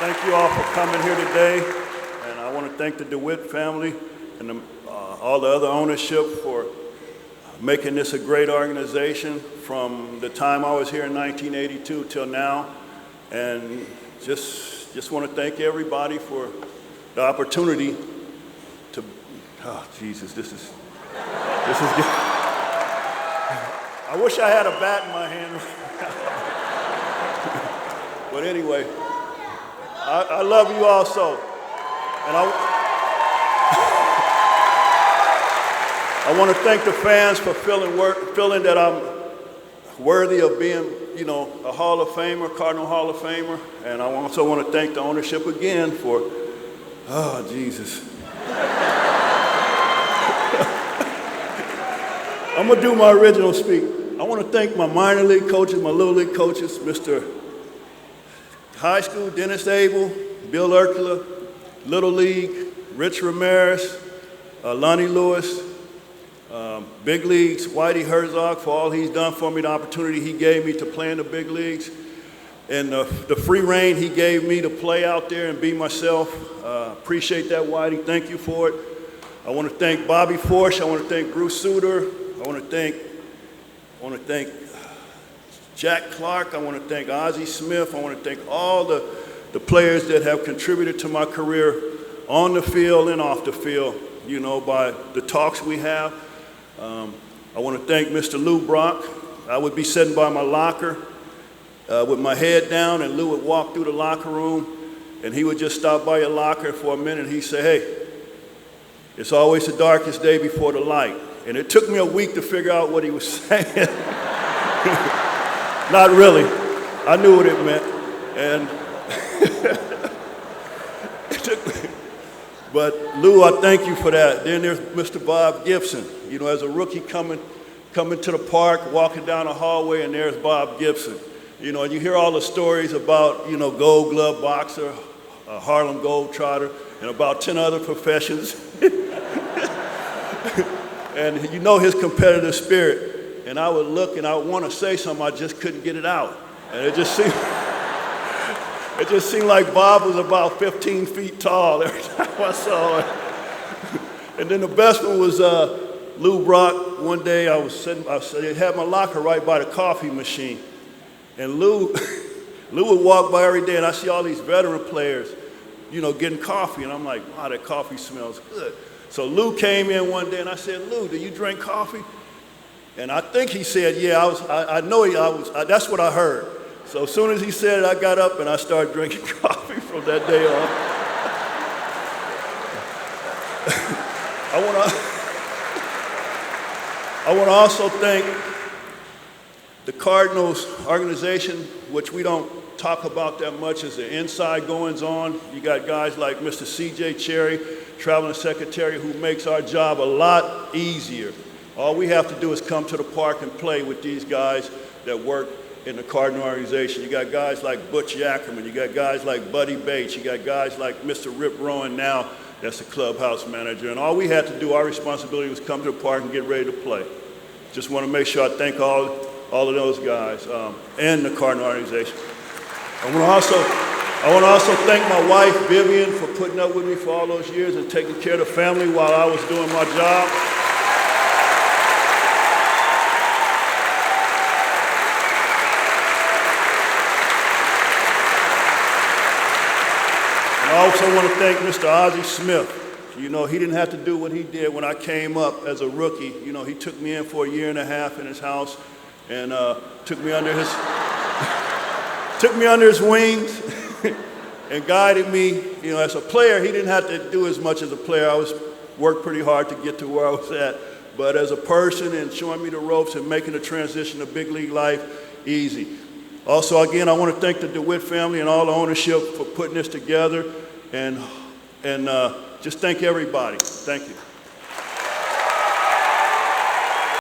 Thank you all for coming here today, and I want to thank the DeWitt family and all the other ownership for making this a great organization from the time I was here in 1982 till now, and just want to thank everybody for the opportunity to. Oh Jesus, this is good. I wish I had a bat in my hand. But anyway, I love you all so. And I want to thank the fans for feeling that I'm worthy of being, a Hall of Famer, Cardinal Hall of Famer. And I also want to thank the ownership again for, oh, Jesus. I'm going to do my original speak. I want to thank my minor league coaches, my little league coaches, Mr. High School, Dennis Abel, Bill Urkula, Little League, Rich Ramirez, Lonnie Lewis, Big Leagues, Whitey Herzog for all he's done for me, the opportunity he gave me to play in the big leagues, and the free reign he gave me to play out there and be myself. Appreciate that, Whitey. Thank you for it. I want to thank Bobby Forsch. I want to thank Bruce Suter. I want to thank Jack Clark. I want to thank Ozzie Smith. I want to thank all the players that have contributed to my career on the field and off the field, by the talks we have. I want to thank Mr. Lou Brock. I would be sitting by my locker with my head down, and Lou would walk through the locker room, and he would just stop by your locker for a minute, and he'd say, hey, it's always the darkest day before the light. And it took me a week to figure out what he was saying. Not really. I knew what it meant. And it took me. But Lou, I thank you for that. Then there's Mr. Bob Gibson. As a rookie coming to the park, walking down the hallway, and there's Bob Gibson. And you hear all the stories about, Gold Glove boxer, Harlem Globetrotter, and about 10 other professions. And his competitive spirit. And I would look and I would want to say something, I just couldn't get it out. And it just seemed like Bob was about 15 feet tall every time I saw it. And then the best one was Lou Brock. One day I had my locker right by the coffee machine. And Lou would walk by every day, and I see all these veteran players, getting coffee. And I'm like, wow, that coffee smells good. So Lou came in one day, and I said, Lou, do you drink coffee? And I think he said, yeah, that's what I heard. So as soon as he said it, I got up and I started drinking coffee from that day on. I want to also thank the Cardinals organization, which we don't talk about that much as the inside goings on. You got guys like Mr. C.J. Cherry, traveling secretary, who makes our job a lot easier. All we have to do is come to the park and play with these guys that work in the Cardinal organization. You got guys like Butch Yackerman. You got guys like Buddy Bates. You got guys like Mr. Rip Rowan now, that's the clubhouse manager. And all we had to do, our responsibility was come to the park and get ready to play. Just want to make sure I thank all of those guys and the Cardinal organization. I want to also thank my wife, Vivian, for putting up with me for all those years and taking care of the family while I was doing my job. I also want to thank Mr. Ozzie Smith. He didn't have to do what he did when I came up as a rookie. He took me in for a year and a half in his house and took me under his wings and guided me. As a player, he didn't have to do as much as a player. I worked pretty hard to get to where I was at. But as a person and showing me the ropes and making the transition to big league life easy. Also, again, I want to thank the DeWitt family and all the ownership for putting this together, and just thank everybody. Thank you.